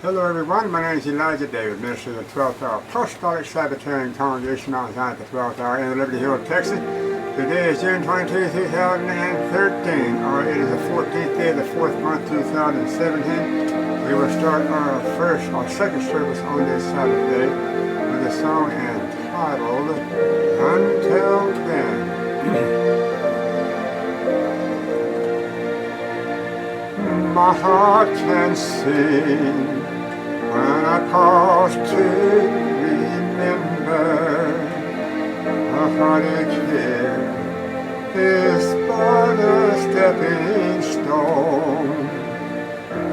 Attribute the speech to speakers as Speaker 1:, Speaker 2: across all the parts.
Speaker 1: Hello everyone, my name is Elijah David, minister of the 12th Hour Apostolic Sabbatarian Congregation Mount Zion at the 12th Hour in Liberty Hill, Texas. Today is June 22, 2013, or it is the 14th day of the 4th month, 2017. We will start our second service on this Sabbath day with a song entitled, Until Then. My heart can sing when I pause to remember a heartache here is but a stepping stone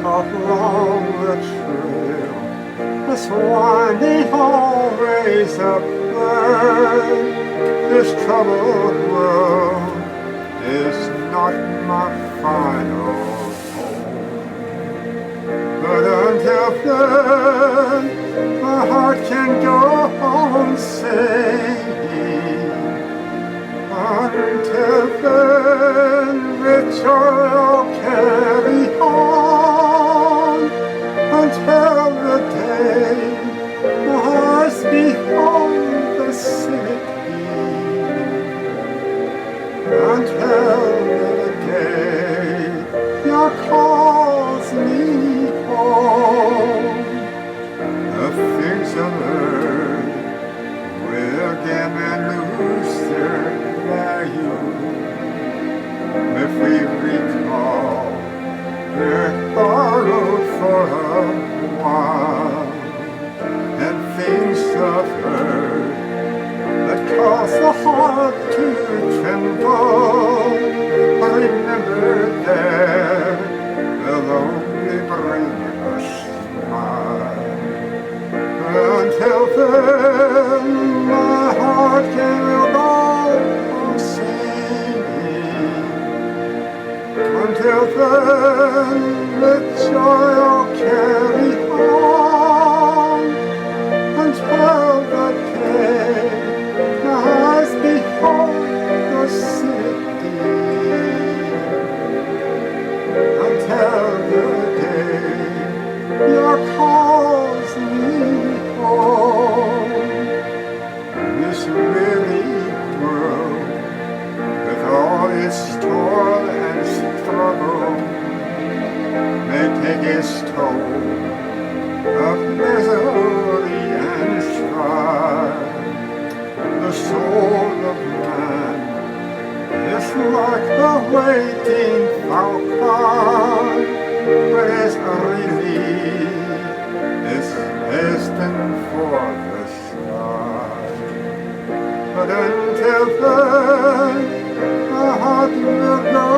Speaker 1: along the trail that's winding always upward. This troubled world is not my final. But until then, my heart can go on singing. Until then, with joy I'll carry on. Until the day my eyes behold the city. Until the day your calls me. The things of earth will dim and lose their value if we recall they're borrowed for a while, and things of earth that cause the heart to tremble. Remember there will only bring until then, my heart can go on singing. Until then, with joy I'll carry on. Until that day, my eyes behold the city. Until the day your calls me home. This weary world, with all its toil and struggle, may take its toll of misery and strife. The soul of man is like the waiting falcon, but its relief is destined for the sky. But until then, my heart will go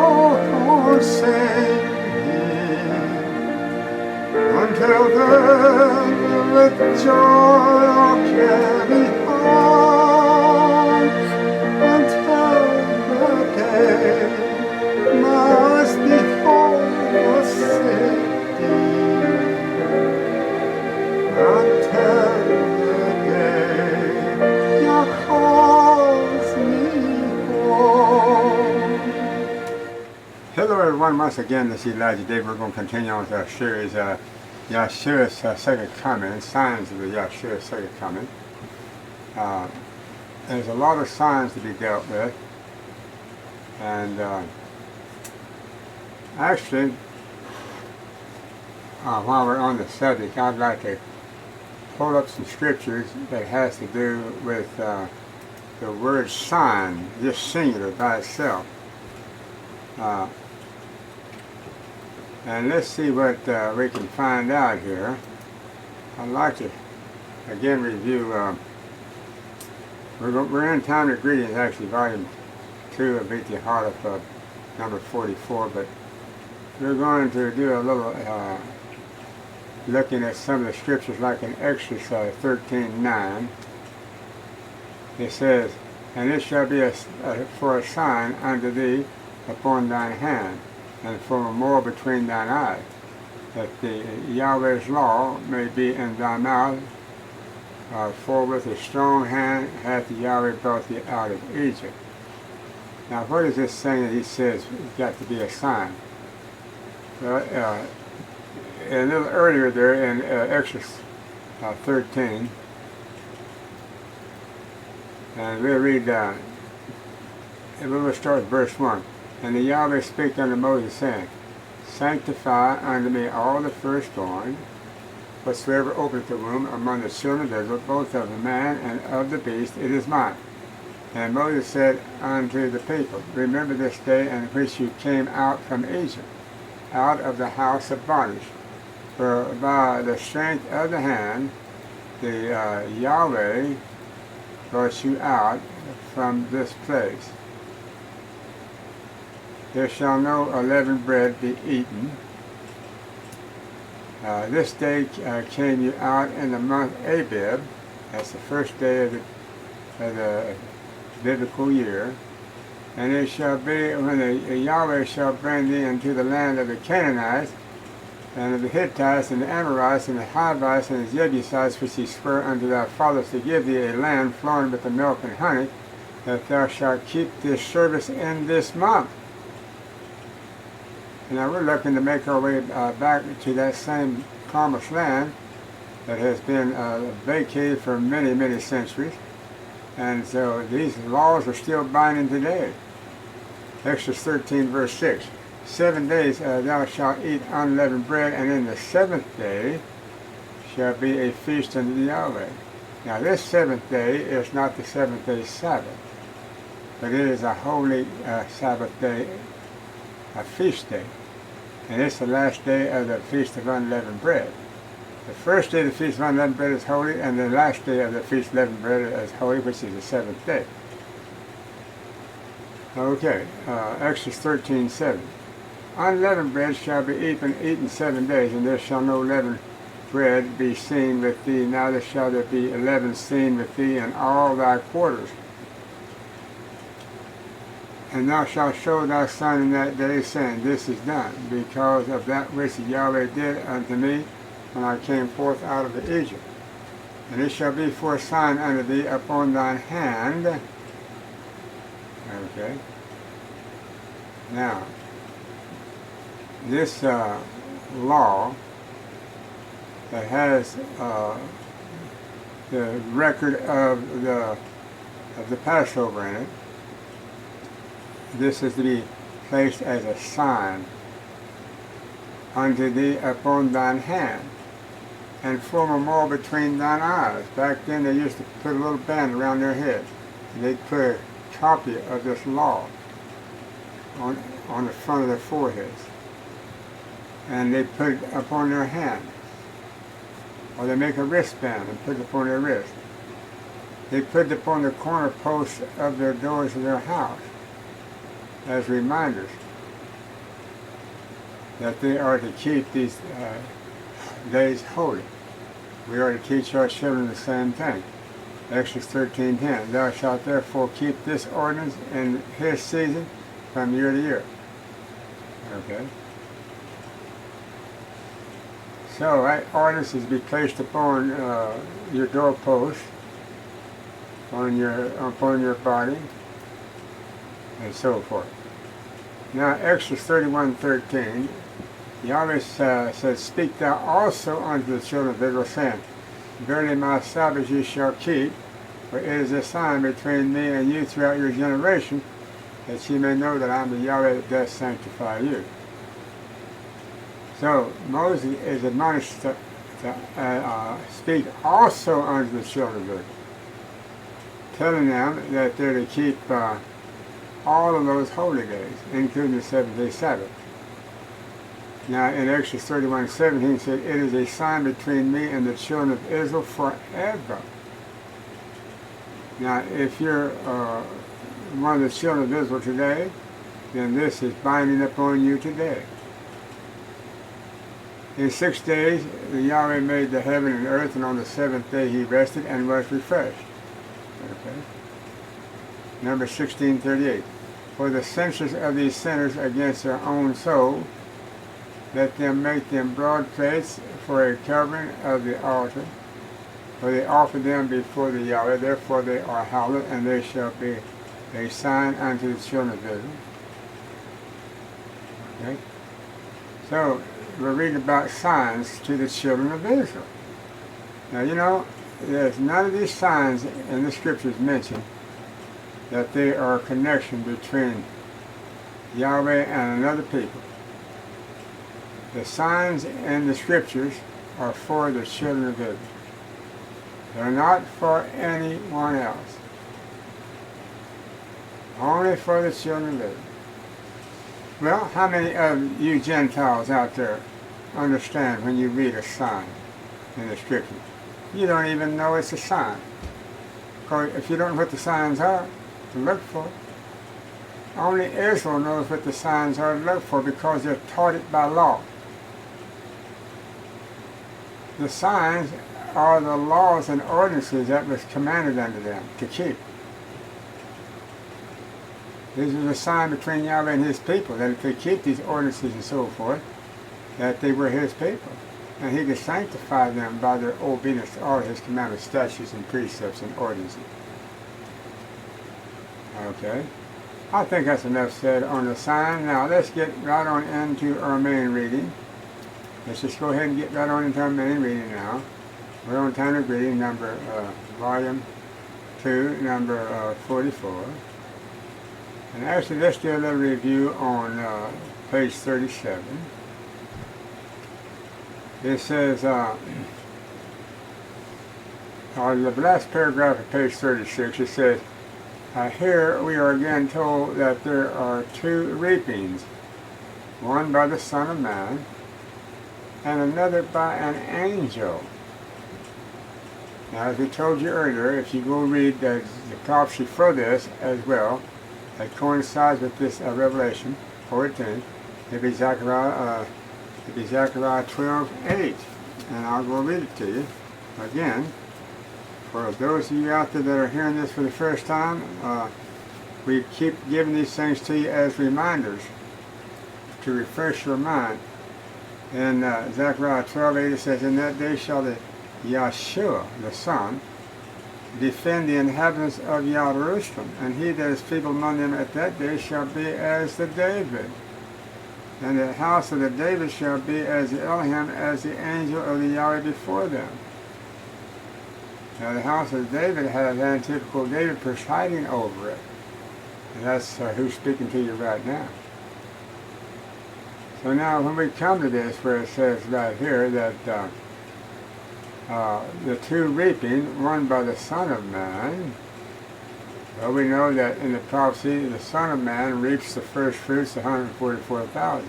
Speaker 1: on singing. Until then, with joy I'll carry on. Until the day my eyes behold the city. Until the day your calls me home. Hello everyone, once again this is Elijah David. We're going to continue on with our series, Yashua's second coming, signs of the Yashua's second coming. There's a lot of signs to be dealt with, and actually, while we're on the subject, I'd like to pull up some scriptures that has to do with the word sign, just singular by itself. And let's see what we can find out here. I'd like to again review, we're in Time of Greetings, actually volume 2 of Beat the Heart of number 44, but we're going to do a little looking at some of the scriptures, like in Exodus 13:9. It says, "And it shall be for a sign unto thee upon thine hand, and for a memorial between thine eyes, that the Yahweh's law may be in thy mouth. For with a strong hand hath Yahweh brought thee out of Egypt." Now, what is this saying that he says it's got to be a sign? Well, a little earlier there in Exodus 13, and we'll read and we will start with verse 1. And the Yahweh spake unto Moses, saying, Sanctify unto me all the firstborn, whatsoever openeth the womb among the children of Israel, both of the man and of the beast, it is mine. And Moses said unto the people, Remember this day in which you came out from Egypt, out of the house of bondage. For by the strength of the hand, the Yahweh brought you out from this place. There shall no unleavened bread be eaten. This day came you out in the month Abib, that's the first day of the biblical year. And it shall be when the Yahweh shall bring thee into the land of the Canaanites, and of the Hittites, and the Amorites, and the Hivites, and the Jebusites, which he sware unto thy fathers to give thee a land flowing with the milk and honey, that thou shalt keep this service in this month. And now we're looking to make our way back to that same promised land that has been vacated for many, many centuries. And so these laws are still binding today. Exodus 13, verse 6. 7 days thou shalt eat unleavened bread, and in the seventh day shall be a feast unto the Yahweh. Now this seventh day is not the seventh day Sabbath, but it is a holy Sabbath day, a feast day. And it's the last day of the Feast of Unleavened Bread. The first day of the Feast of Unleavened Bread is holy, and the last day of the Feast of Unleavened Bread is holy, which is the seventh day. Okay, Exodus 13:7. Unleavened bread shall be eaten 7 days, and there shall no leavened bread be seen with thee. Neither shall there be leaven seen with thee in all thy quarters. And thou shalt show thy son in that day, saying, This is done, because of that which Yahweh did unto me when I came forth out of Egypt. And it shall be for a sign unto thee upon thine hand. Okay. Now, this law that has the record of the Passover in it, this is to be placed as a sign unto thee upon thine hand, and form a memorial between thine eyes. Back then they used to put a little band around their heads. They'd put a copy of this law on the front of their foreheads, and they put it upon their hand. Or they make a wristband and put it upon their wrist. They put it upon the corner posts of their doors of their house as reminders that they are to keep these days holy. We are to teach our children the same thing. Exodus 13:10. Thou shalt therefore keep this ordinance in his season from year to year. Okay. So that ordinance is to be placed upon your doorpost, upon your body, and so forth. Now Exodus 31:13, Yahweh says, Speak thou also unto the children of Israel, saying, Verily my Sabbath ye shall keep, for it is a sign between me and you throughout your generation, that ye may know that I am the Yahweh that doth sanctify you. So Moses is admonished to speak also unto the children of Israel, telling them that they're to keep all of those holy days, including the seventh-day Sabbath. Now in Exodus 31:17 said, It is a sign between me and the children of Israel forever. Now if you're one of the children of Israel today, then this is binding upon you today. In 6 days the Yahweh made the heaven and earth, and on the seventh day he rested and was refreshed. Okay. Number 16:38. For the censures of these sinners against their own soul, let them make them broad plates for a covering of the altar, for they offer them before the Yahweh. Therefore they are hallowed, and they shall be a sign unto the children of Israel. Okay? So we're reading about signs to the children of Israel. Now, you know, there's none of these signs in the scriptures mentioned that they are a connection between Yahweh and another people. The signs in the scriptures are for the children of Israel. They're not for anyone else. Only for the children of Israel. Well, how many of you Gentiles out there understand when you read a sign in the scripture? You don't even know it's a sign. Because if you don't know what the signs are to look for, only Israel knows what the signs are to look for because they're taught it by law. The signs are the laws and ordinances that was commanded unto them to keep. This is a sign between Yahweh and his people, that if they keep these ordinances and so forth, that they were his people. And he could sanctify them by their obedience to all his commandments, statutes, and precepts and ordinances. Okay. I think that's enough said on the sign. Now let's get right on into our main reading. Let's just go ahead and get right on into our main reading now. We're on time of reading, volume 2, number 44. And actually, let's do a little review on page 37. It says, the last paragraph of page 36, it says, here we are again told that there are two reapings, one by the Son of Man, and another by an angel. Now, as we told you earlier, if you go read the prophecy for this as well, that coincides with this Revelation 14. It'd be Zechariah 12:8, and I'll go read it to you again. For those of you out there that are hearing this for the first time, we keep giving these things to you as reminders to refresh your mind. In Zechariah 12:8 it says, "In that day shall the Yashua, the Son, defend the inhabitants of Jerusalem, and he that is feeble among them at that day shall be as the David. And the house of the David shall be as the Elohim, as the angel of the Yahweh before them." Now the house of David has antitypical David presiding over it. And that's who's speaking to you right now. So now when we come to this, where it says right here that the two reaping, one by the Son of Man. Well, we know that in the prophecy, the Son of Man reaps the first fruits, 144,000.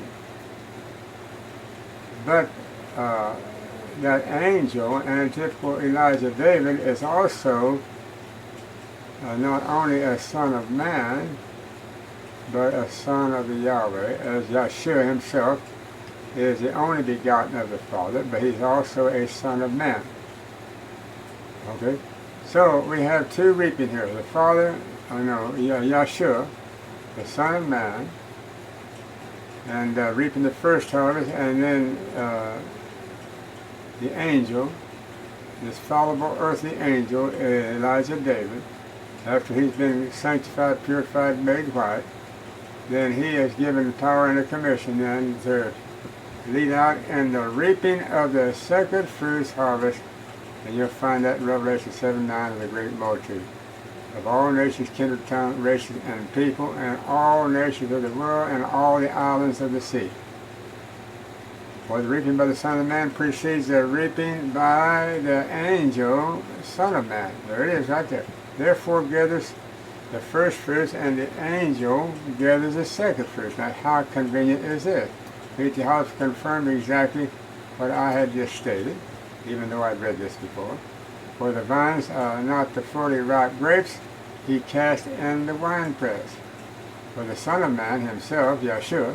Speaker 1: But that angel, and typical Elijah David, is also not only a son of man, but a son of the Yahweh, as Yashua himself is the only begotten of the Father, but he's also a son of man. Okay? So we have two reaping here. The Father, Yashua, the Son of Man, and reaping the first harvest, and then the angel, this fallible earthly angel, Elijah David, after he's been sanctified, purified, made white, then he is given the power and the commission then to lead out in the reaping of the second fruits harvest, and you'll find that in Revelation 7:9 of the great multitude of all nations, kindred, tongue, races, and people, and all nations of the world, and all the islands of the sea. For the reaping by the Son of Man precedes the reaping by the angel, Son of Man. There it is right there. Therefore gathers the first fruits, and the angel gathers the second fruits. Now how convenient is this? The house confirmed exactly what I had just stated, even though I'd read this before. For the vines are not the 40 ripe grapes he cast in the winepress. For the Son of Man himself, Yashua,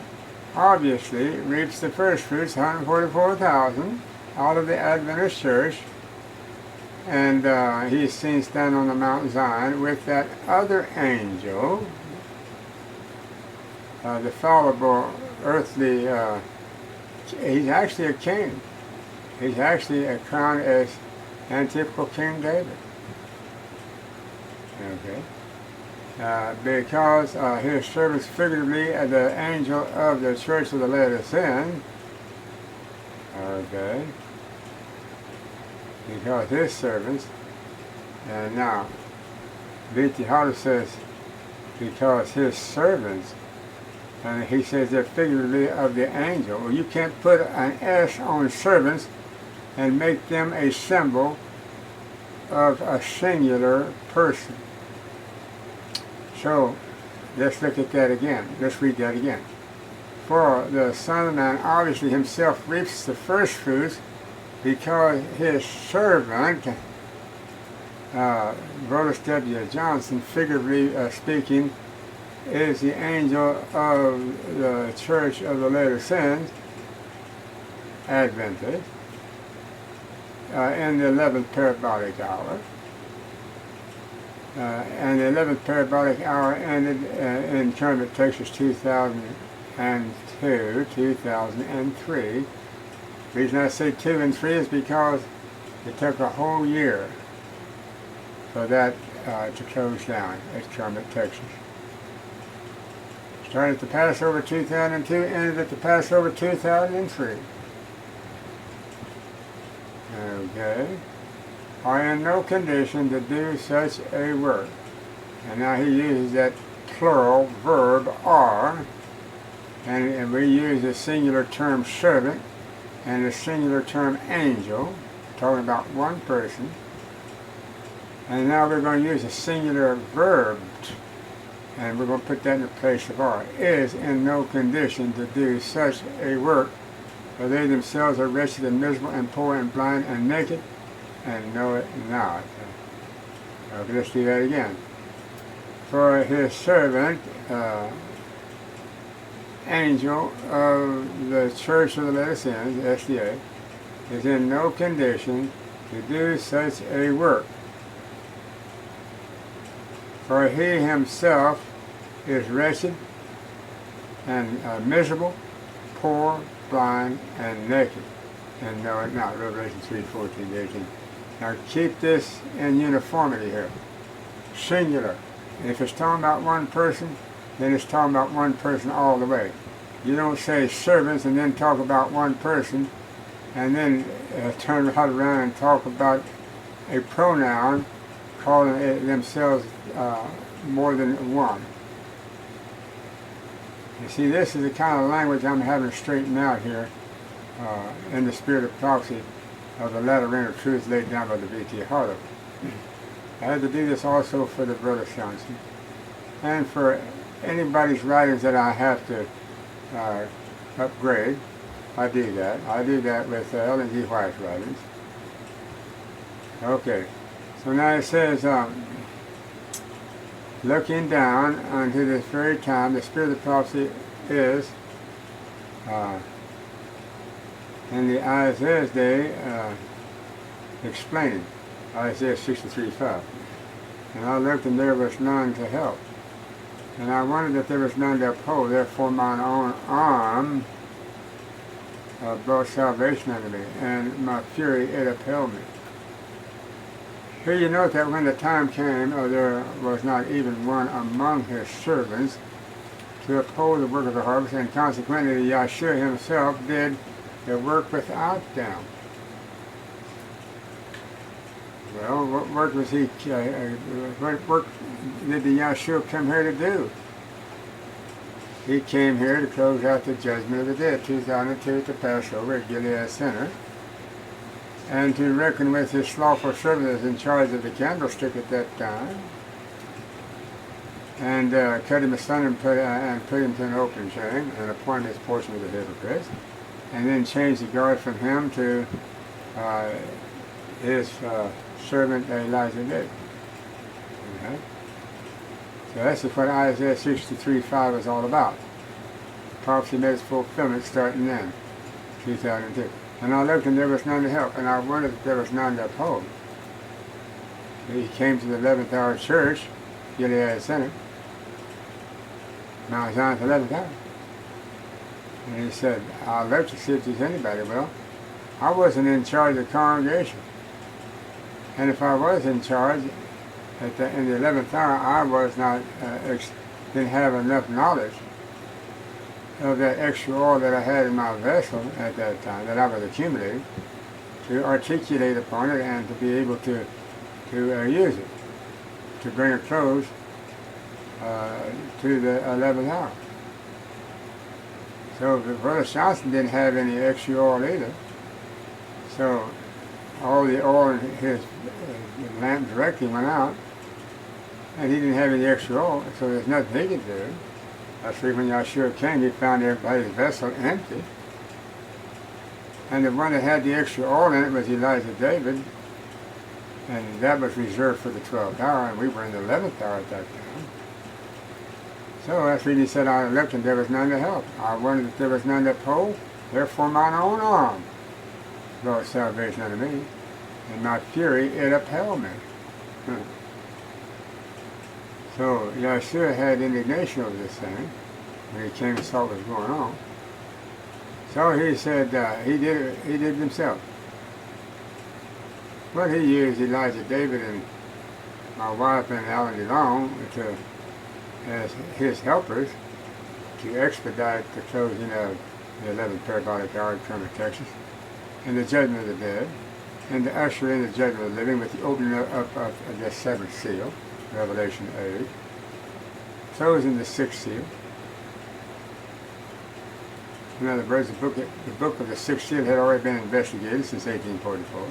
Speaker 1: obviously reaps the first fruits, 144,000, out of the Adventist church, and he's seen stand on the Mount Zion with that other angel, the fallible earthly, he's actually a king. He's actually crowned as antitypical King David. Okay. Because his servants figuratively, the angel of the church of the Laodicean, Okay. Because his servants, and now, B.T. Harder says, because his servants, and he says they're figuratively of the angel. Well, you can't put an S on servants and make them a symbol of a singular person. So, let's look at that again. Let's read that again. For the Son of Man obviously himself reaps the first fruits because his servant, Brothers W. Johnson, figuratively speaking, is the angel of the Church of the Latter-Saints, Adventist, in the 11th parabolic hour. And the 11th parabolic hour ended in Kermit, Texas, 2002, 2003. The reason I say 2 and 3 is because it took a whole year for that to close down at Kermit, Texas. Started at the Passover 2002, ended at the Passover 2003. Okay. Are in no condition to do such a work. And now he uses that plural verb are, and we use the singular term servant and the singular term angel, talking about one person. And now we're going to use a singular verb, and we're going to put that in the place of are. Is in no condition to do such a work, for they themselves are wretched and miserable and poor and blind and naked, and know it not. Okay, let's do that again. For his servant, angel of the Church of the Latter-Saints, SDA, is in no condition to do such a work. For he himself is wretched and miserable, poor, blind, and naked, and know it not. Revelation 3:14-18. Now keep this in uniformity here. Singular. If it's talking about one person, then it's talking about one person all the way. You don't say servants and then talk about one person and then turn right around and talk about a pronoun calling themselves more than one. You see, this is the kind of language I'm having to straighten out here in the spirit of prophecy of the latter rain of truth laid down by the B.T. Harlow. I had to do this also for the Brother Johnson and for anybody's writings that I have to upgrade. I do that. I do that with Ellen G. White's writings. Okay, so now it says, looking down unto this very time, the spirit of prophecy is in the Isaiah's day explaining Isaiah 63:5. And I looked, and there was none to help. And I wondered if there was none to uphold. Therefore mine own arm brought salvation unto me, and my fury it upheld me. Here you note that when the time came, there was not even one among his servants to uphold the work of the harvest, and consequently Yashua himself did the work without them. Well, what work was he? What work did the Yashua come here to do? He came here to close out the judgment of the dead, 2002 at the Passover at Gilead Center, and to reckon with his slothful servant that was in charge of the candlestick at that time, and cut him asunder and put him to an open shame, and appoint his portion of the hypocrites, and then change the guard from him to his servant Elijah did. Okay? So that's what Isaiah 63:5 is all about. Prophecy made its fulfillment starting then, 2002. And I looked, and there was none to help, and I wondered if there was none to uphold. He came to the 11th hour church, Gilead Center, Mount Zion's 11th hour. And he said, I'll look to see if there's anybody. Well, I wasn't in charge of the congregation. And if I was in charge, in the 11th hour, I was not, didn't have enough knowledge of that extra oil that I had in my vessel at that time, that I was accumulating, to articulate upon it and to be able to use it, to bring a close to the 11th hour. So Brother Johnson didn't have any extra oil either. So all the oil in his lamp directly went out, and he didn't have any extra oil, so there's nothing he could do. That's when Yashua came, he found everybody's vessel empty. And the one that had the extra oil in it was Elijah David, and that was reserved for the 12th hour, and we were in the 11th hour at that time. So that's when he said, I looked and there was none to help. I wondered if there was none to uphold, therefore mine own arm brought salvation unto me, and my fury it upheld me. So Yashua had indignation over this thing when he came and saw what was going on. So he said he did it himself. But he used Elijah David and my wife and Alan DeLong as his helpers to expedite the closing of the 11th parabolic hour in Kermit, Texas, and the judgment of the dead, and to usher in the judgment of the living with the opening up of the 7th seal, Revelation 8, closing the 6th seal. In other words, the book of the 6th seal had already been investigated since 1844.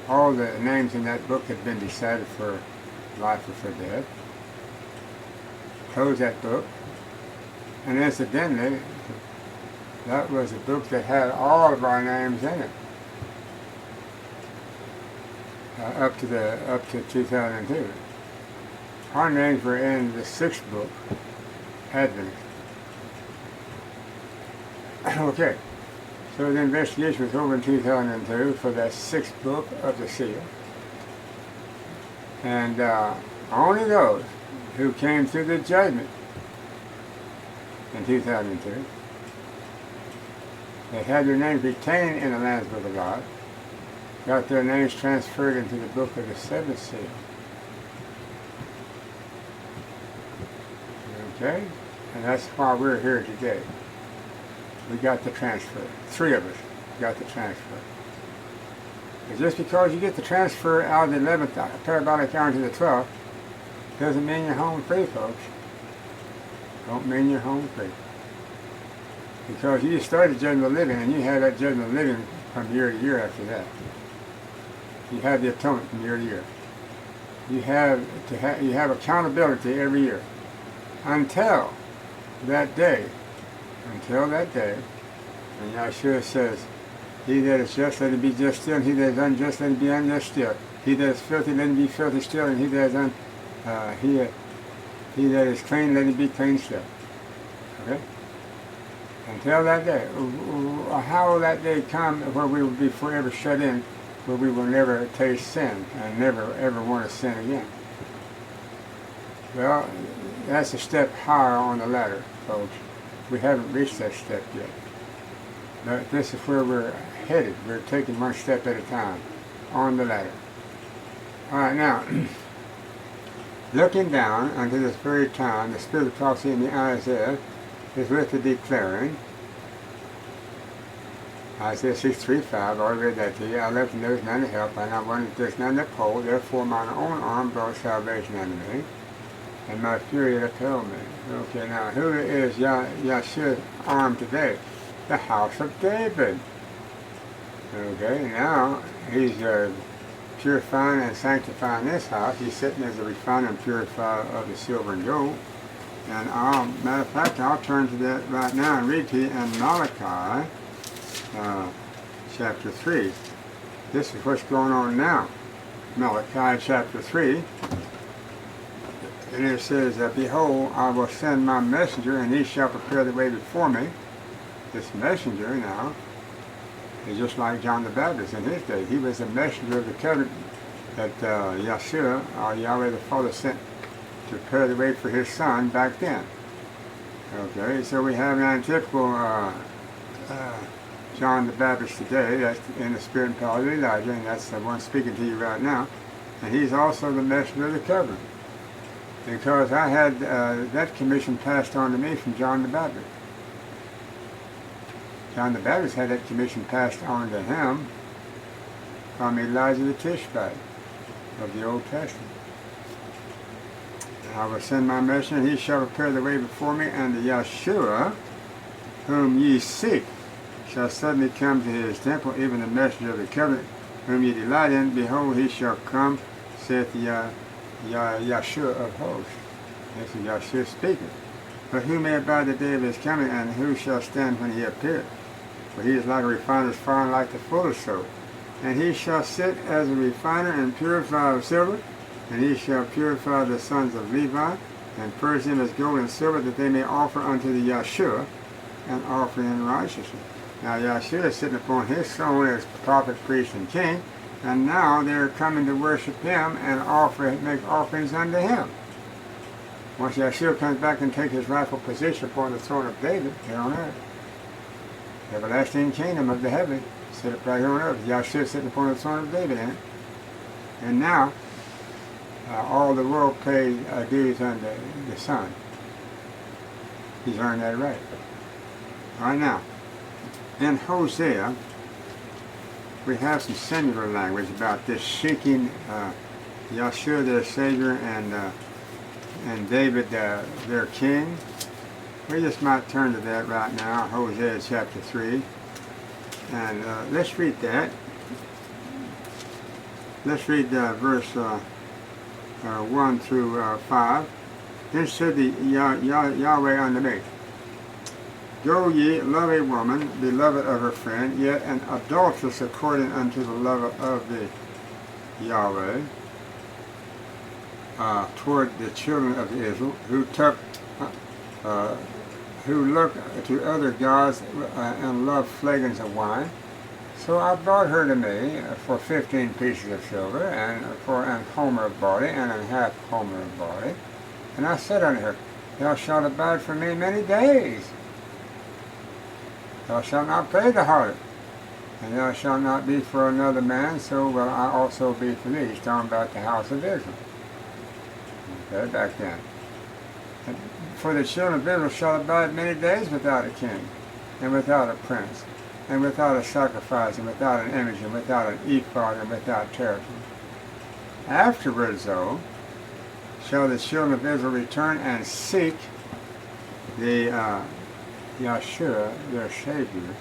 Speaker 1: All the names in that book had been decided for life or for death. Close that book. And incidentally, that was a book that had all of our names in it. Up to 2002. Our names were in the 6th book, Advent. Okay, so the investigation was over in 2002 for that 6th book of the seal. And only those who came through the judgment in 2002, that had their names retained in the Lamb's Book of Life, got their names transferred into the book of the 7th seal. Okay? And that's why we're here today. We got the transfer. 3 of us got the transfer. And just because you get the transfer out of the 11th parabolic hour into the 12th, doesn't mean you're home free, folks. Don't mean you're home free. Because you started judgment of living, and you have that judgment of living from year to year after that. You have the atonement from year to year. You have accountability every year. Until that day, and Yashua says, he that is just, let him be just still, and he that is unjust, let him be unjust still. He that is filthy, let him be filthy still, and he that is clean, let him be clean still. Okay? Until that day. How will that day come where we will be forever shut in, where we will never taste sin and never ever want to sin again? Well, that's a step higher on the ladder, folks. We haven't reached that step yet. But this is where we're headed. We're taking one step at a time on the ladder. All right, now, looking down unto this very time, the spirit of prophecy in the Isaiah is with the declaring. Isaiah 6:3-5, I already read that to you. I left and there was none to help, and I wondered if there's none to uphold, therefore mine own arm brought salvation unto me, and my fury upheld me. Okay, now, who is Yashua's arm today? The house of David. Okay, now he's purifying and sanctifying this house. He's sitting as a refiner and purifier of the silver and gold. And matter of fact, I'll turn to that right now and read to you in Malachi chapter 3. This is what's going on now. Malachi chapter 3. And it says, behold, I will send my messenger, and he shall prepare the way before me. This messenger now is just like John the Baptist in his day. He was a messenger of the covenant that Yashua, Yahweh the Father, sent to prepare the way for his son back then. Okay, so we have an typical John the Baptist today, that's in the spirit and power of Elijah, and that's the one speaking to you right now. And he's also the messenger of the covenant, because I had that commission passed on to me from John the Baptist. John the Baptist had that commission passed on to him from Elijah the Tishbite of the Old Testament. I will send my messenger, he shall prepare the way before me, and the Yashua, whom ye seek, shall suddenly come to his temple, even the messenger of the covenant, whom ye delight in. Behold, he shall come, saith Yashua of hosts. This is Yashua speaking. But who may abide the day of his coming, and who shall stand when he appeareth? For he is like a refiner's fire, and like the fuller's soap. And he shall sit as a refiner and purifier of silver, and he shall purify the sons of Levi, and purge them as gold and silver, that they may offer unto the Yashua an offering in righteousness. Now Yashua is sitting upon his throne as prophet, priest, and king, and now they're coming to worship him and make offerings unto him. Once Yashua comes back and takes his rightful position upon the throne of David here on earth, the everlasting kingdom of the heaven, sit up right here on earth. Yashua sitting upon the throne of David in it. And now, all the world pays dues unto the Son. He's earned that right. All right, now, in Hosea, we have some similar language about this seeking Yashua, their Savior, and David, their King. We just might turn to that right now, Hosea chapter 3. And let's read that. Let's read verse 1 through 5. Then said the Yahweh unto me, Go ye, love a woman, beloved of her friend, yet an adulteress according unto the love of the Yahweh, toward the children of Israel, who look to other gods and love flagons of wine. So I brought her to me for 15 pieces of silver, and for an homer of barley, and an half homer of barley. And I said unto her, Thou shalt abide for me many days. Thou shalt not play the harlot, and thou shalt not be for another man, so will I also be for thee. He's talking about the house of Israel. Okay, back then. And for the children of Israel shall abide many days without a king, and without a prince, and without a sacrifice, and without an image, and without an ephod, and without teraphim. Afterwards, though, shall the children of Israel return and seek the Yashua, their Savior,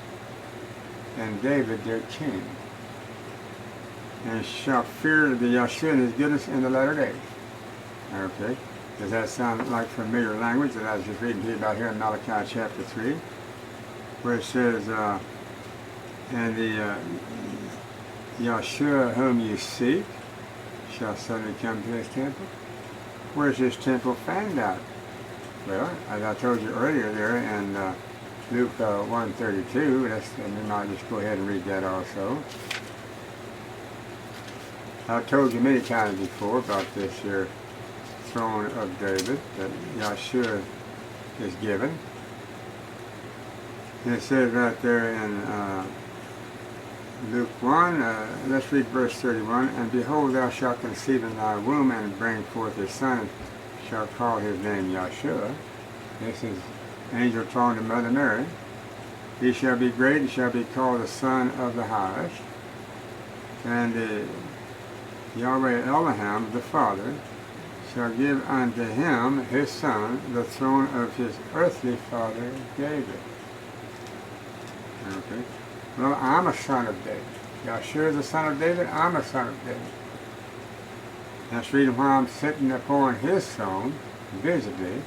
Speaker 1: and David, their King, and shall fear the Yashua and his goodness in the latter days. Okay, does that sound like familiar language that I was just reading to you about here in Malachi chapter 3, where it says, and the Yashua whom you seek shall suddenly come to his temple? Where's his temple found out? Well, as I told you earlier there in Luke 1:32, we might just go ahead and read that also. I've told you many times before about this here throne of David that Yashua is given. And it says right there in Luke 1, let's read verse 31, And behold, thou shalt conceive in thy womb, and bring forth a son, and shalt call his name Yashua. This is angel talking to Mother Mary. He shall be great, and shall be called the Son of the Highest. And the Yahweh Elohim, the Father, shall give unto him, his son, the throne of his earthly father David. Okay. Well, I'm a son of David. Yashua is the son of David. I'm a son of David. That's the reason why I'm sitting upon his throne, visibly.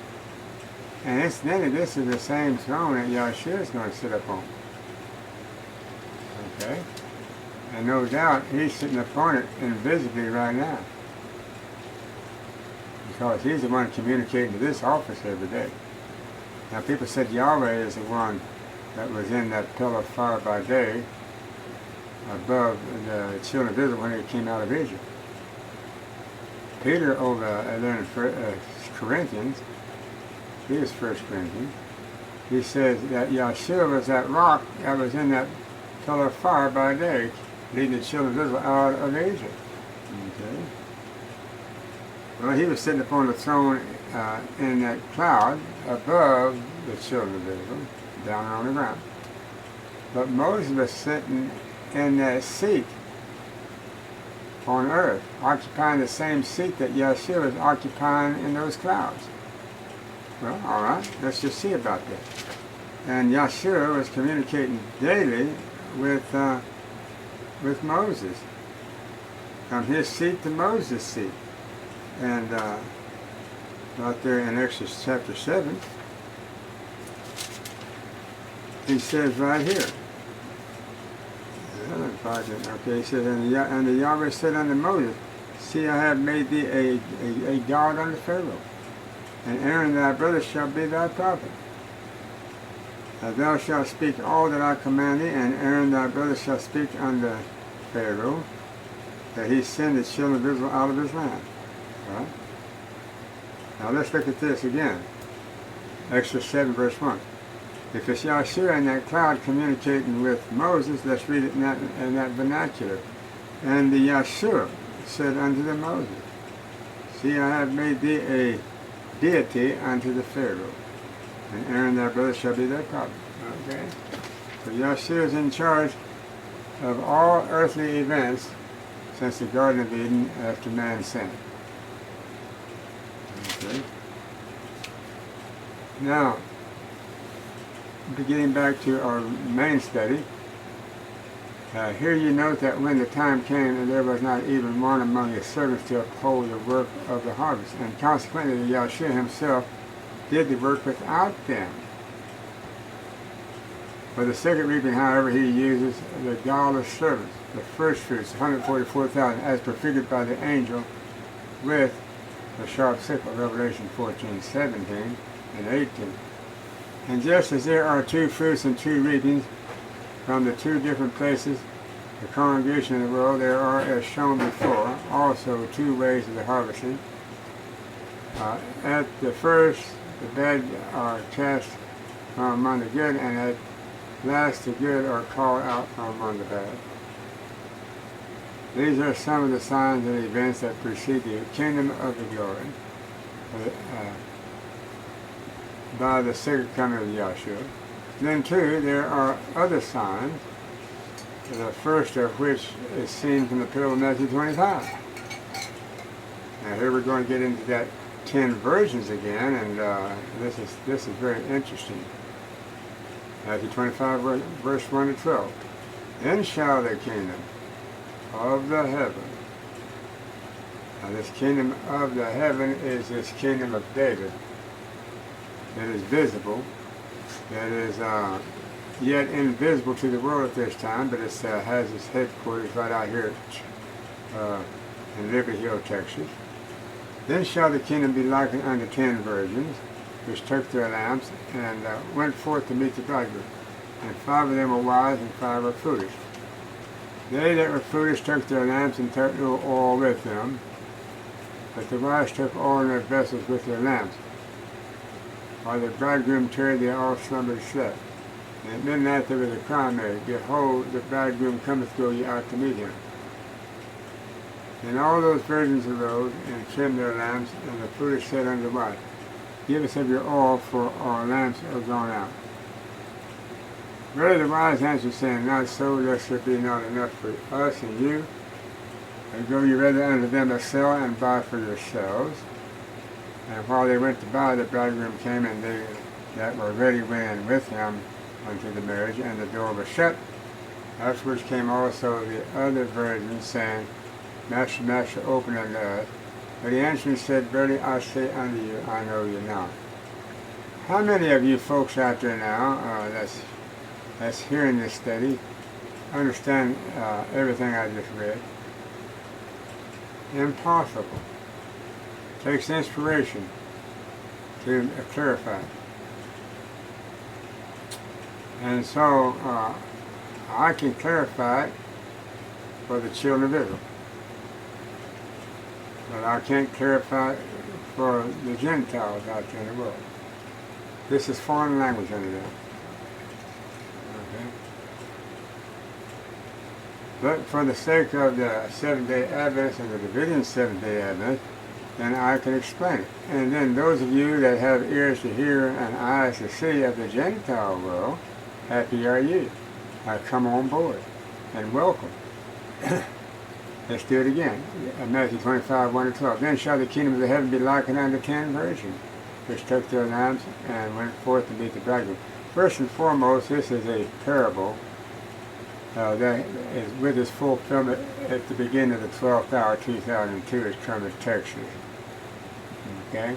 Speaker 1: And incidentally, this is the same throne that Yashua is going to sit upon. Okay? And no doubt, he's sitting upon it invisibly right now. Because he's the one communicating to this office every day. Now, people said Yahweh is the one that was in that pillar of fire by day above the children of Israel when they came out of Egypt. Peter over there in Corinthians, he is 1 Corinthians, he says that Yashua was that rock that was in that pillar of fire by day, leading the children of Israel out of Egypt. Okay. Well, he was sitting upon the throne in that cloud above the children of Israel, down on the ground. But Moses was sitting in that seat on earth, occupying the same seat that Yashua was occupying in those clouds. Well, all right, let's just see about that. And Yashua was communicating daily with Moses, from his seat to Moses' seat. And right there in Exodus chapter 7, he says right here, okay, he says, and the Yahweh said unto Moses, see, I have made thee a God unto Pharaoh, and Aaron thy brother shall be thy prophet. And thou shalt speak all that I command thee, and Aaron thy brother shall speak unto Pharaoh, that he send the children of Israel out of his land. Right? Now let's look at this again. Exodus 7 verse 1. If it's Yashua in that cloud communicating with Moses, let's read it in that vernacular. And the Yashua said unto the Moses, see, I have made thee a deity unto the Pharaoh, and Aaron thy brother shall be thy prophet. Okay? So Yashua is in charge of all earthly events since the Garden of Eden after man sinned. Okay? Now, getting back to our main study, here you note that when the time came and there was not even one among his servants to uphold the work of the harvest, and consequently Yashua himself did the work without them. For the second reaping, however, he uses the godless servants, the first fruits, 144,000, as prefigured by the angel with the sharp sickle, Revelation 14, 17, and 18. And just as there are two fruits and two reapings from the two different places, the congregation of the world, there are, as shown before, also two ways of the harvesting. At the first, the bad are cast from among the good, and at last the good are called out from among the bad. These are some of the signs and events that precede the kingdom of the glory by the second coming of Yashua. Then too, there are other signs, the first of which is seen from the pillar of Matthew 25. Now here we're going to get into that 10 virgins again, and this is very interesting. Matthew 25, verse 1 to 12. Then shall the kingdom of the heaven. Now this kingdom of the heaven is this kingdom of David that is visible, that is yet invisible to the world at this time, but it has its headquarters right out here in Liberty Hill, Texas. Then shall the kingdom be likened unto 10 virgins, which took their lamps and went forth to meet the bridegroom. And 5 of them were wise, and 5 were foolish. They that were foolish took their lamps and took no oil with them, but the wise took oil in their vessels with their lamps. While the bridegroom tarried, they all slumbered and slept. And at midnight there was a cry made, behold, the bridegroom cometh, go ye out to meet him. And all those virgins arose and trimmed their lamps, and the foolish said unto the wise, give us of your oil, for our lamps are gone out. Rather the wise answered, saying, not so, lest there be not enough for us and you. And go ye rather unto them that sell, and buy for yourselves. And while they went to buy, the bridegroom came, and they that were ready went in with him unto the marriage, and the door was shut. Afterwards came also the other virgins, saying, Master, Master, open unto us. But he answered and said, verily I say unto you, I know you not. How many of you folks out there now that's hearing this study understand everything I just read? Impossible. Takes inspiration to clarify. And so I can clarify it for the children of Israel, but I can't clarify it for the Gentiles out there in the world. This is foreign language under them. Okay. But for the sake of the Seventh-day Adventists and the Davidian Seventh-day Adventists, then I can explain it. And then those of you that have ears to hear and eyes to see of the Gentile world, happy are you. come on board and welcome. Let's do it again. Matthew 25, 1 to 12. Then shall the kingdom of the heaven be likened unto 10 virgins, which took their lamps and went forth to meet the bridegroom. First and foremost, this is a parable that is with its fulfillment at the beginning of the 12th hour, 2002, at Kermit, Texas. Okay?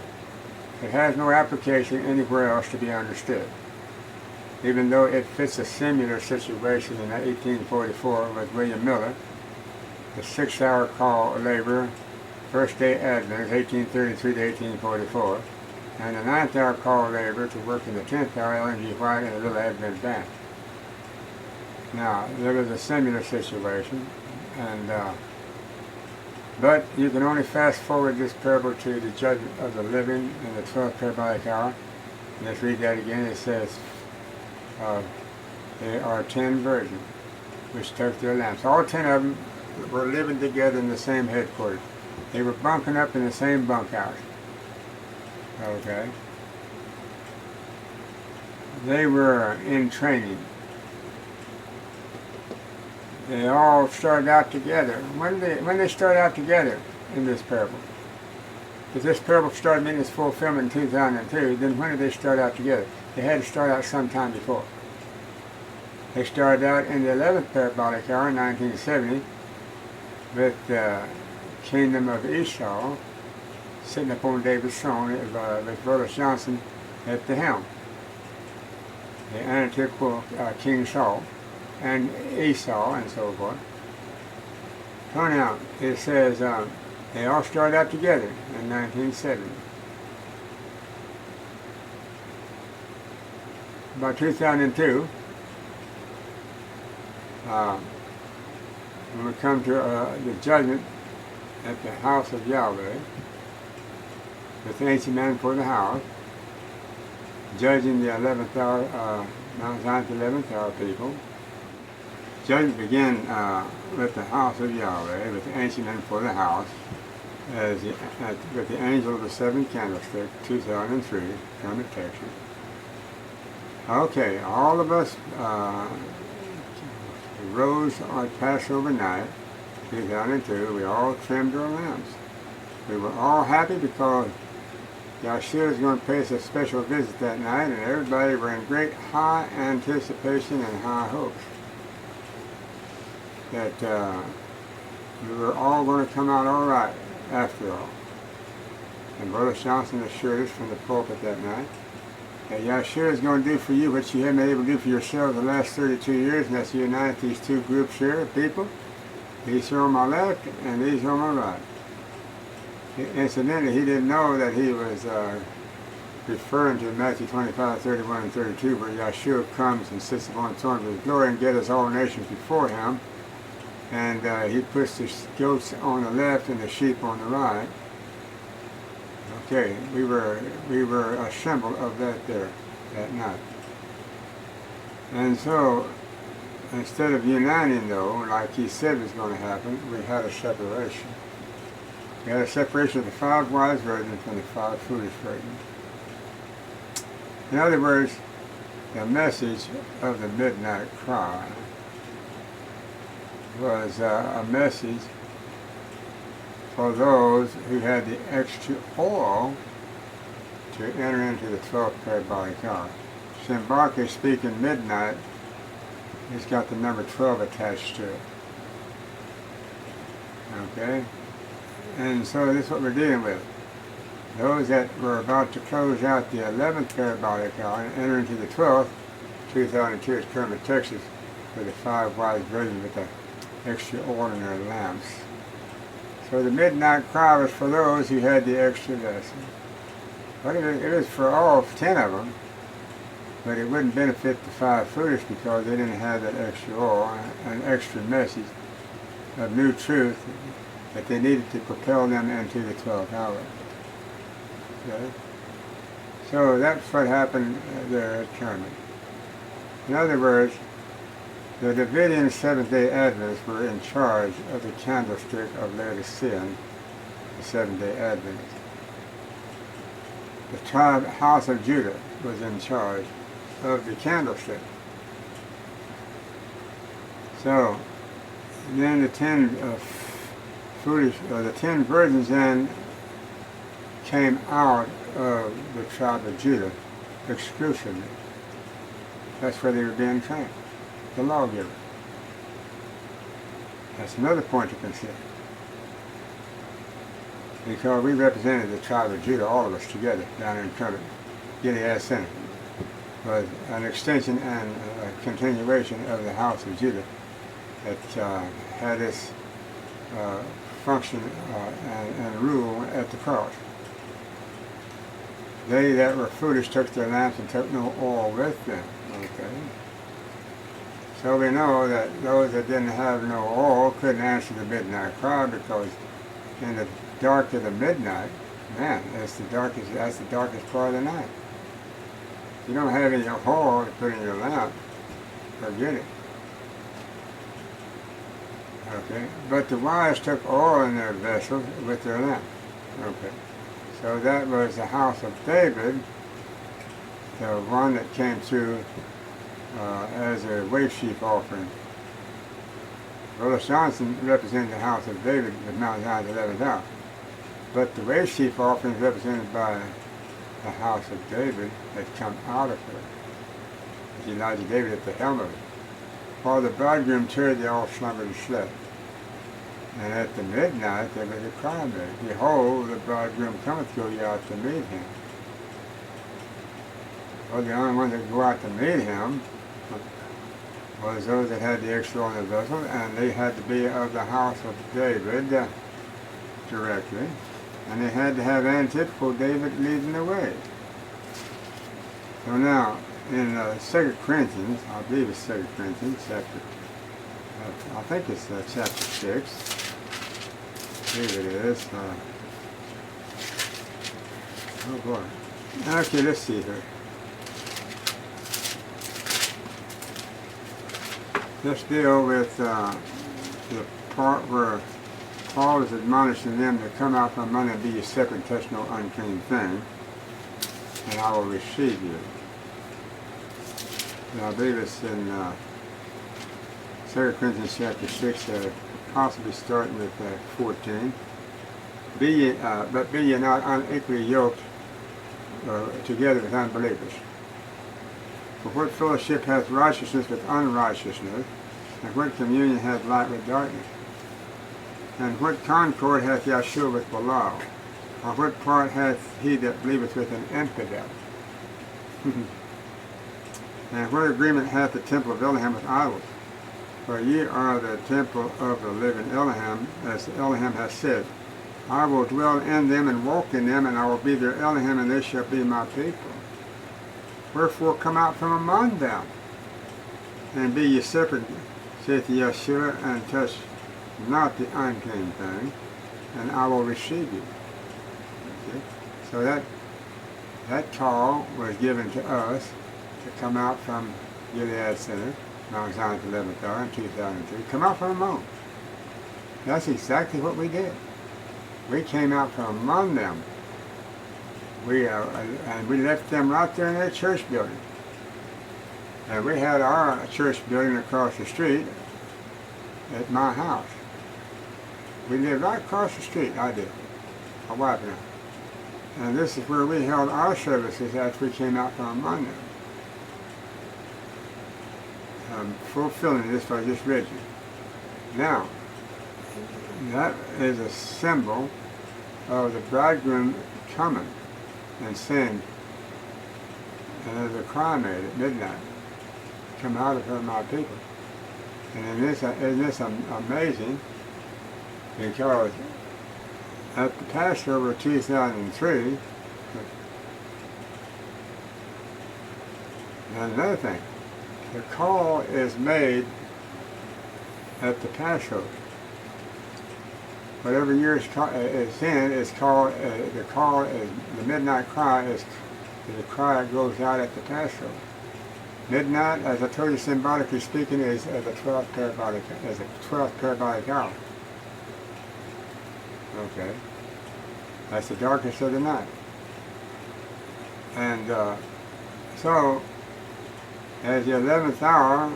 Speaker 1: It has no application anywhere else to be understood, even though it fits a similar situation in 1844 with William Miller, the 6-hour call labor, first day Advent, 1833 to 1844, and the 9th hour call labor to work in the 10th hour, Ellen G. White, and a little Advent band. Now, there was a similar situation, and but you can only fast forward this parable to the judgment of the living in the 12th parabolic hour. Let's read that again. It says, there are 10 virgins which took their lamps. All 10 of them were living together in the same headquarters. They were bunking up in the same bunkhouse. Okay. They were in training. They all started out together. When they started out together in this parable? If this parable started meeting its fulfillment in 2002, then when did they start out together? They had to start out sometime before. They started out in the 11th parabolic hour in 1970 with the kingdom of Esau sitting upon David's throne with Brother Johnson at the helm. The antithetical King Saul and Esau and so forth. Turn out, it says they all started out together in 1970. About 2002, when we come to the judgment at the house of Yahweh, with the ancient man for the house, judging the 11th hour, Mount Zion's 11th hour people. Judgment began with the house of Yahweh, with the ancient men for the house, with the angel of the 7th candlestick, 2003, Kermit, Texas. Okay, all of us rose on Passover night, 2002. We all trimmed our lamps. We were all happy because Yashua was going to pay us a special visit that night, and everybody were in great high anticipation and high hopes that we were all going to come out all right after all. And Brother Johnson assured us from the pulpit that night that Yashua is going to do for you what you haven't been able to do for yourselves the last 32 years, and that's unite these two groups here of people. These are on my left and these are on my right. Incidentally, he didn't know that he was referring to Matthew 25, 31, and 32, where Yashua comes and sits upon the throne of his glory and gathers all nations before him. And he puts the goats on the left and the sheep on the right. Okay, we were a symbol of that there that night. And so, instead of uniting though, like he said was going to happen, we had a separation. We had a separation of the 5 wise virgins from the 5 foolish virgins. In other words, the message of the midnight cry was a message for those who had the extra oil to enter into the 12th parabolic hour. Symbolically speaking, midnight has got the number 12 attached to it. Okay? And so this is what we're dealing with. Those that were about to close out the 11th parabolic hour and enter into the 12th, 2002 at Kermit, Texas, with the 5 wise virgins with the extraordinary lamps. So the midnight cry was for those who had the extra lesson. But it was for all 10 of them, but it wouldn't benefit the 5 foolish because they didn't have that extra oil, an extra message of new truth that they needed to propel them into the 12th hour. Okay? So that's what happened there at Kermit. In other words, the Davidian Seventh-day Adventists were in charge of the candlestick of Laodicea, the Seventh-day Adventists. The tribe House of Judah was in charge of the candlestick. So then the 10 the 10 virgins then came out of the tribe of Judah exclusively. That's where they were being trained, the lawgiver. That's another point to consider. Because we represented the tribe of Judah, all of us together, down in front of Gilead Center. Was an extension and a continuation of the house of Judah that had its function and rule at the cross. They that were foolish took their lamps and took no oil with them. Okay. So we know that those that didn't have no oil couldn't answer the midnight cry, because in the dark of the midnight, man, that's the darkest part of the night. If you don't have any oil to put in your lamp, forget it. Okay. But the wise took oil in their vessels with their lamp. Okay. So that was the house of David, the one that came through as a wave sheaf offering. Willis Johnson represented the house of David with Mount Zion's 11th hour. But the wave sheaf offering is represented by the house of David that come out of her. As Elijah David at the helm of it. While the bridegroom tarried, they all slumbered and slept. And at the midnight there was a cry made, Behold, the bridegroom cometh, go ye out to meet him. Well, the only one that could go out to meet him was those that had the extra on the vessel, and they had to be of the house of David directly. And they had to have antithetical David leading the way. So now, in 2 Corinthians, I believe it's 2 Corinthians, chapter, I think it's chapter 6. I believe it is. Oh boy. Okay, let's see here. Let's deal with the part where Paul is admonishing them to come out from among them and be ye separate, touch no unclean thing, and I will receive you. And I believe it's in 2 Corinthians chapter 6, possibly starting with 14. But be ye not unequally yoked together with unbelievers. For what fellowship hath righteousness with unrighteousness, and what communion hath light with darkness? And what concord hath Yashua with Belial? Or what part hath he that believeth with an infidel? And what agreement hath the temple of Elohim with idols? For ye are the temple of the living Elohim, as Elohim hath said, I will dwell in them and walk in them, and I will be their Elohim, and they shall be my people. Wherefore come out from among them, and be ye separate, saith Yashua, and touch not the unclean thing, and I will receive you. Okay? So that call was given to us to come out from Gilead Center, Mount Zion's 11th hour in 2003. Come out from among. That's exactly what we did. We came out from among them. And we left them right there in their church building. And we had our church building across the street at my house. We lived right across the street, I did, my wife and I. And this is where we held our services after we came out from among them. Fulfilling this what I just read you. Now, that is a symbol of the bridegroom coming and saying, and there's a cry made at midnight, come out of her, my people. And isn't this amazing? Because at the Passover 2003, and another thing, the call is made at the Passover. Whatever year it's in, is called, the midnight cry is the cry that goes out at the Passover. Midnight, as I told you symbolically speaking, is the 12th parabolic hour. Okay. That's the darkest of the night. And so, as the 11th hour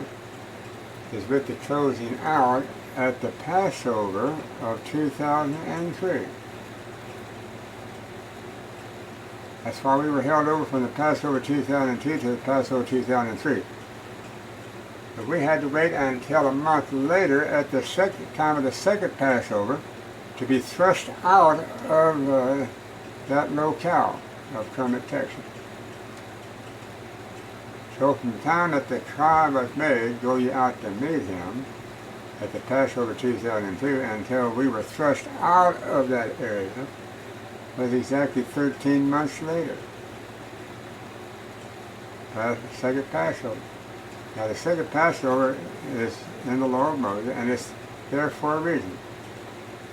Speaker 1: is with the closing out at the Passover of 2003. That's why we were held over from the Passover 2002 to the Passover 2003. But we had to wait until a month later at the time of the second Passover to be thrust out of that locale of Kermit, Texas. So from the time that the cry was made, go ye out to meet him, at the Passover 2002, until we were thrust out of that area, was exactly 13 months later. The second Passover. Now the second Passover is in the law of Moses, and it's there for a reason.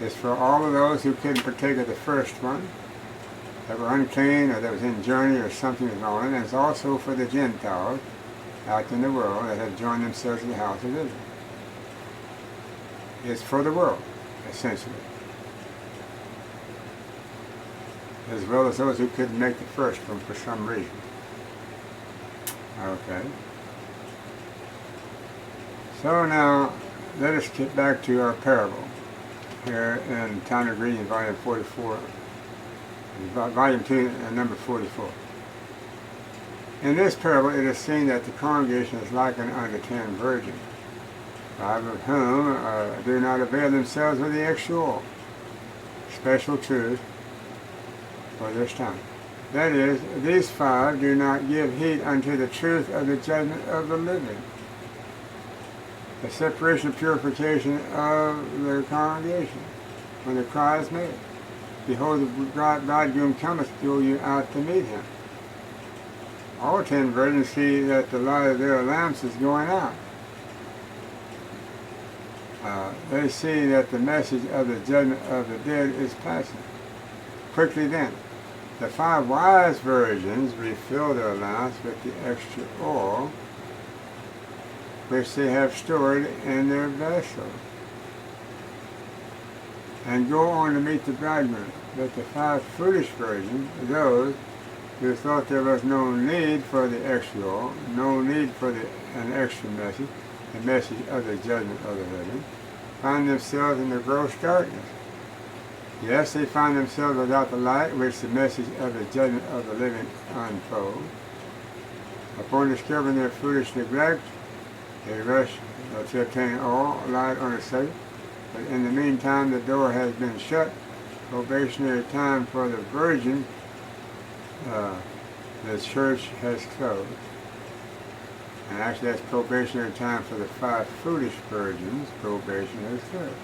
Speaker 1: It's for all of those who couldn't partake of the first one, that were unclean or that was in journey or something was wrong, and it's also for the Gentiles out in the world that have joined themselves to the house of Israel. It's for the world, essentially, as well as those who couldn't make the first one for some reason. Okay. So now, let us get back to our parable here in Town of Reading, volume 44. Volume 2 and number 44. In this parable it is seen that the congregation is likened unto 10 virgins, 5 of whom do not avail themselves of the extra oil, special truth for this time. That is, these 5 do not give heed unto the truth of the judgment of the living, the separation and purification of the congregation, when the cry is made. Behold, the bridegroom cometh, go you out to meet him. All 10 virgins see that the light of their lamps is going out. They see that the message of the judgment of the dead is passing. Quickly then, the 5 wise virgins refill their lamps with the extra oil which they have stored in their vessels, and go on to meet the bridegroom. But the 5 foolish virgins, those who thought there was no need for the extra oil, no need for an extra message, the message of the judgment of the living, find themselves in the gross darkness. Yes, they find themselves without the light which the message of the judgment of the living unfolds. Upon discovering their foolish neglect, they rush to obtain all light on the subject. But in the meantime, the door has been shut. Probationary time for the virgin, the church has closed. And actually that's probationary time for the 5 foolish virgins. Probation is closed.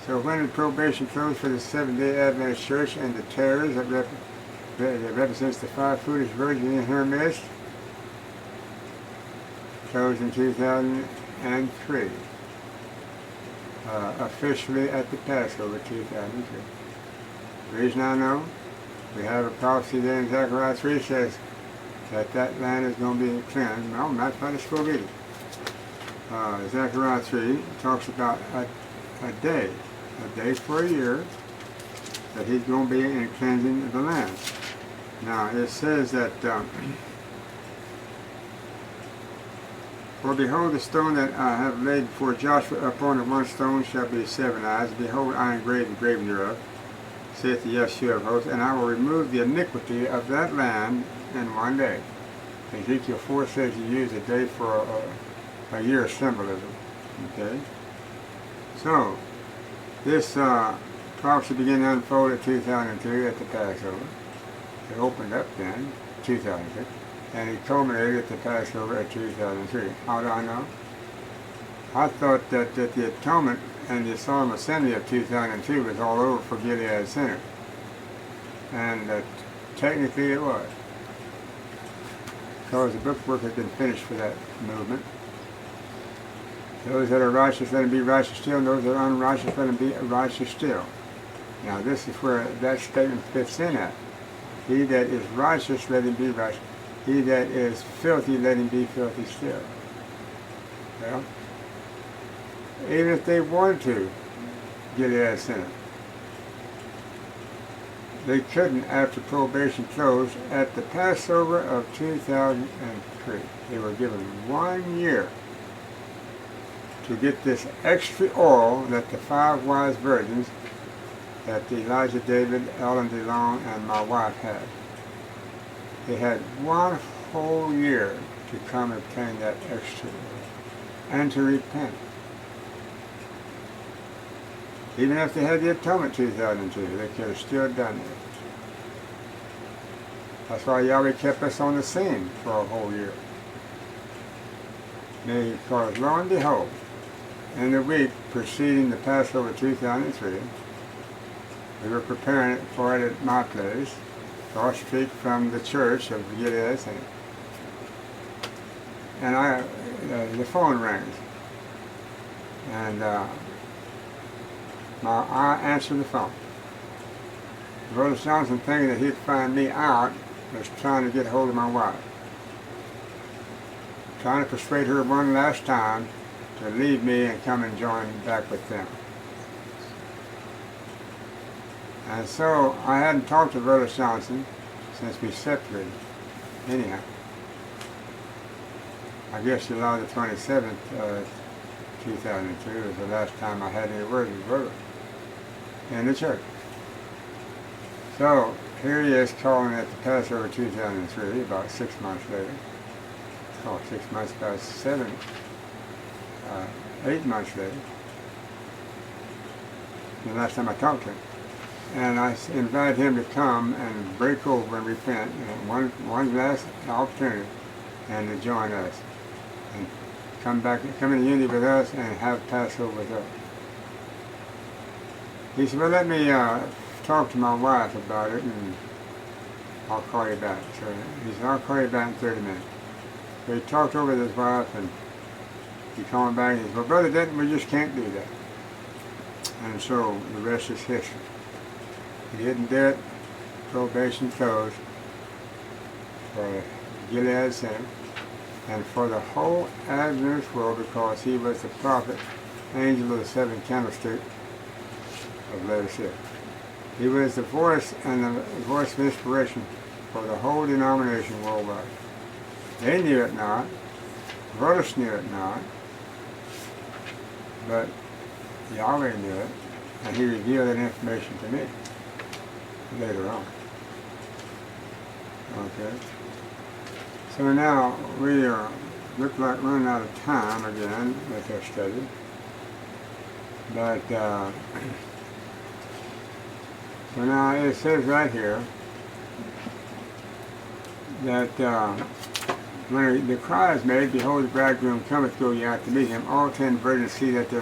Speaker 1: So when did probation close for the Seventh-day Adventist Church and the terrors that represents the 5 foolish virgins in her midst? Closed in 2003. Officially at the Passover 2003. The reason I know, we have a prophecy there in Zechariah 3 says that land is going to be cleansed. No, that's what it's going to be. Zechariah 3 talks about a day for a year that he's going to be in cleansing the land. Now it says that for behold, the stone that I have laid before Joshua, upon the one stone shall be 7 eyes. Behold, I engrave the graven thereof, saith the Yashua of hosts, and I will remove the iniquity of that land in 1 day. Ezekiel 4 says you use a day for a year of symbolism. Okay? So, this prophecy began to unfold at 2002 at the Passover. It opened up then, 2006. And it culminated at the Passover at 2003. How do I know? I thought that the atonement and the solemn assembly of 2002 was all over for Gilead Center. And technically it was. Because the book work has been finished for that movement. Those that are righteous, let them be righteous still, and those that are unrighteous, let them be righteous still. Now this is where that statement fits in at. He that is righteous, let him be righteous. He that is filthy, let him be filthy still. Well, even if they wanted to get it at Senate, they couldn't after probation closed at the Passover of 2003. They were given 1 year to get this extra oil that the 5 wise virgins that Elijah, David, Ellen DeLong, and my wife had. They had 1 whole year to come and obtain that extra oil and to repent. Even if they had the atonement 2002, they could have still done it. That's why Yahweh kept us on the scene for a whole year. Because lo and behold, in the week preceding the Passover 2003, we were preparing for it at my place, across the street from the church of Gilead Saint. And the phone rings. And I answered the phone. Brother Johnson, thinking that he'd find me out, was trying to get hold of my wife. Trying to persuade her one last time to leave me and come and join back with them. And so I hadn't talked to Brother Johnson since we separated. Anyhow, I guess July the 27th, 2002 was the last time I had any words with Brother in the church. So here he is calling at the Passover 2003, about 6 months later. 6 months past 8 months later. The last time I talked to him. And I invited him to come and break over and repent, and one last opportunity, and to join us. And come in unity with us and have Passover with us. He said, well, let me talk to my wife about it, and I'll call you back. So he said, I'll call you back in 30 minutes. So he talked over with his wife, and he called back, and he said, well, Brother Denton, we just can't do that. And so the rest is history. He didn't do it, probation closed for Gilead Center, and for the whole Adventist world, because he was the prophet, angel of the 7th candlestick of Laodicea. He was the voice and the voice of inspiration for the whole denomination worldwide. They knew it not, brothers knew it not, but Yahweh knew it, and he revealed that information to me later on. Okay. So now we look like running out of time again with our study. But so now it says right here that when the cry is made, behold, the bridegroom cometh, go ye out to meet him. All 10 virgins see that the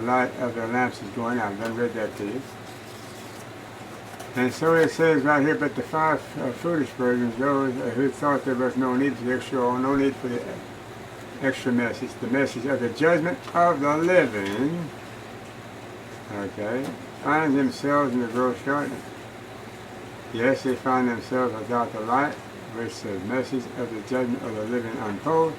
Speaker 1: light of their lamps is going out. I done read that to you. And so it says right here, but the 5 foolish virgins, those who thought there was no need for the extra oil, no need for the extra message, the message of the judgment of the living, okay, find themselves in the gross darkness. Yes, they find themselves without the light, which the message of the judgment of the living unfolds.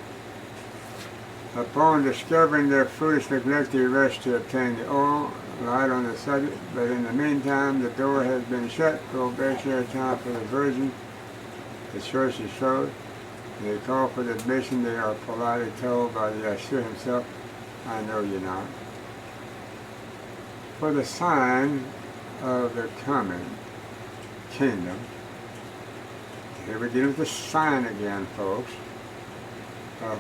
Speaker 1: Upon discovering their foolish neglect, they rush to obtain the oil, light on the subject, but in the meantime, the door has been shut, probationary time for the virgin. The church is closed. They call for the admission. They are politely told by the Yashua himself, I know you not. For the sign of the coming kingdom, here we deal with the sign again, folks,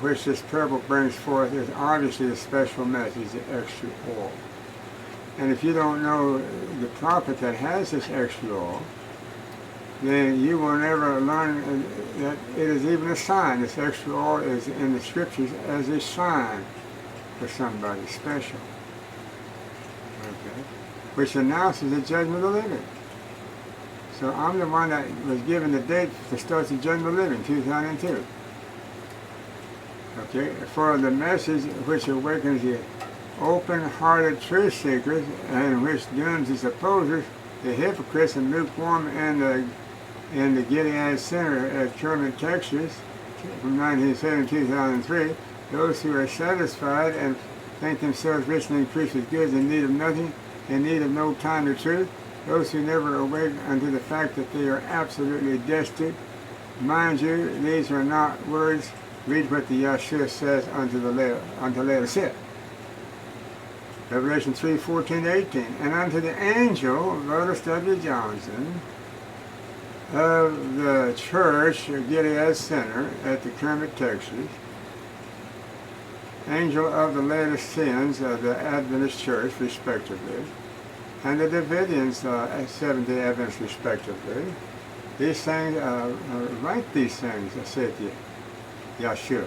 Speaker 1: which this parable brings forth is obviously the special message, the extra oil. And if you don't know the prophet that has this extra oil, then you will never learn that it is even a sign. This extra oil is in the scriptures as a sign for somebody special, okay, which announces the judgment of the living. So I'm the one that was given the date to start the judgment of the living, 2002. Okay, for the message which awakens the open-hearted truth seekers and which dooms the opposers, the hypocrites and lukewarm in the Gilead Center at Kermit, Texas, from 1970 to 2003, those who are satisfied and think themselves rich and increased with goods in need of nothing, in need of no time to truth, those who never awake unto the fact that they are absolutely destitute. Mind you, these are not words. Read what the Yashua says unto Laodicea. Revelation 3:14-18. And unto the angel, Lotus W. Johnson, of the church of Gilead Center at the Kermit, Texas, angel of the Laodiceans of the Adventist Church, respectively, and the Davidians, Seventh-day Adventists, respectively. These things, write these things, saith Yashua,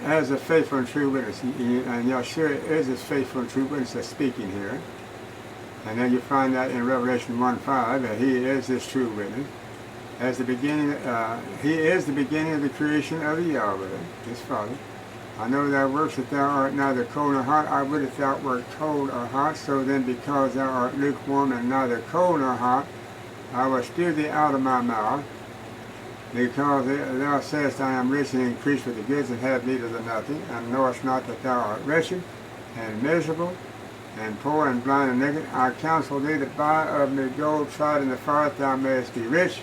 Speaker 1: as a faithful and true witness. And Yashua is his faithful and true witness that's speaking here. And then you find that in Revelation 1:5 that he is his true witness. As the beginning, he is the beginning of the creation of the Yahweh, his Father. I know thy works, that thou art neither cold nor hot. I would that thou wert cold or hot. So then, because thou art lukewarm and neither cold nor hot, I will spew thee out of my mouth. Because thou sayest, I am rich and increased with the goods, and have need of the nothing, and knowest not that thou art wretched and miserable, and poor and blind and naked. I counsel thee to buy of me gold tried in the fire, that thou mayest be rich,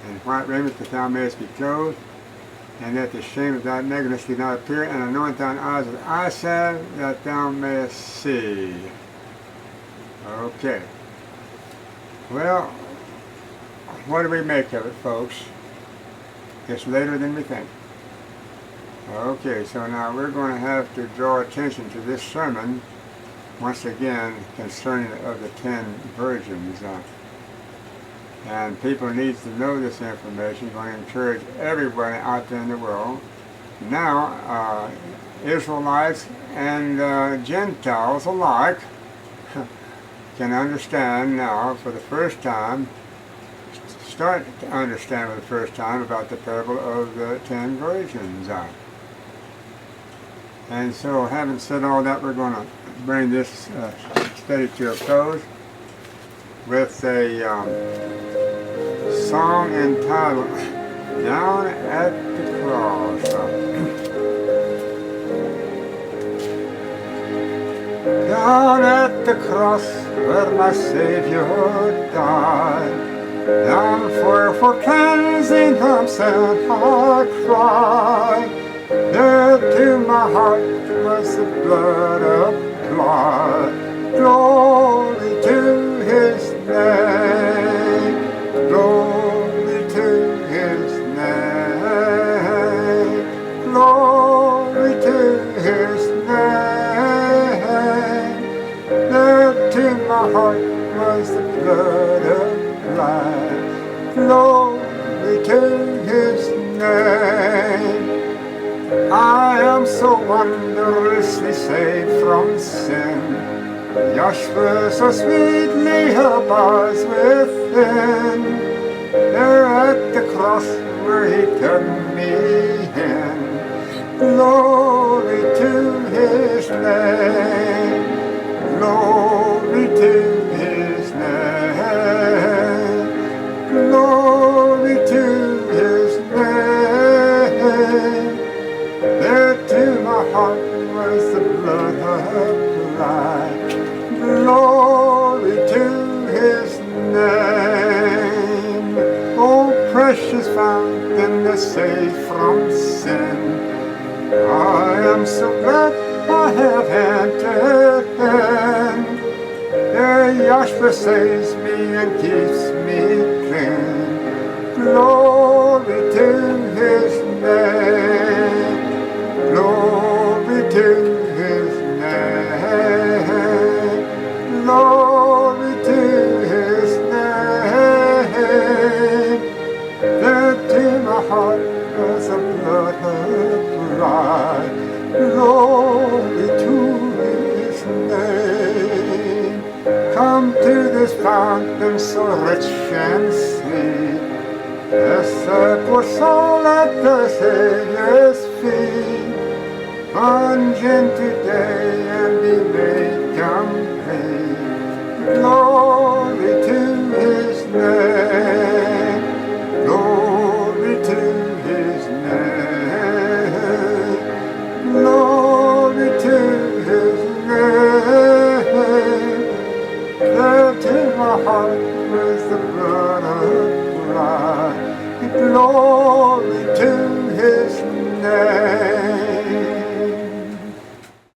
Speaker 1: and white raiment, that thou mayest be clothed, and that the shame of thy nakedness do not appear, and anoint thine eyes with eye salve, that thou mayest see. Okay. Well, what do we make of it, folks? It's later than we think. Okay, so now we're going to have to draw attention to this sermon once again concerning of the 10 virgins. And people need to know this information. I'm going to encourage everybody out there in the world. Now, Israelites and Gentiles alike can understand now for the first time, start to understand for the first time about the parable of the 10 virgins. And so, having said all that, we're going to bring this study to a close with a song entitled Down at the Cross. Down at the cross where my Savior died, down for cleansing from sin I cried. There to my heart was the blood applied. Glory to his name, glory to his name, glory to his name. There to my heart was the blood applied. Glory to his name. I am so wondrously saved from sin. Yashua so sweetly abides within. There at the cross where he took me in. Glory to his name. Glory to his name. Glory to his name. There to my heart was the blood applied. Glory to his name. Oh, precious fountain that saves from sin. I am so glad I have entered in. There Yashua saves me and keeps me clean. Glory to his name. Glory to his name. Glory to his name. There to my heart was a blood applied. Glory to his name. Come to this fountain so rich and sweet. Bless the poor soul at the Savior's feet. Plunge in today and be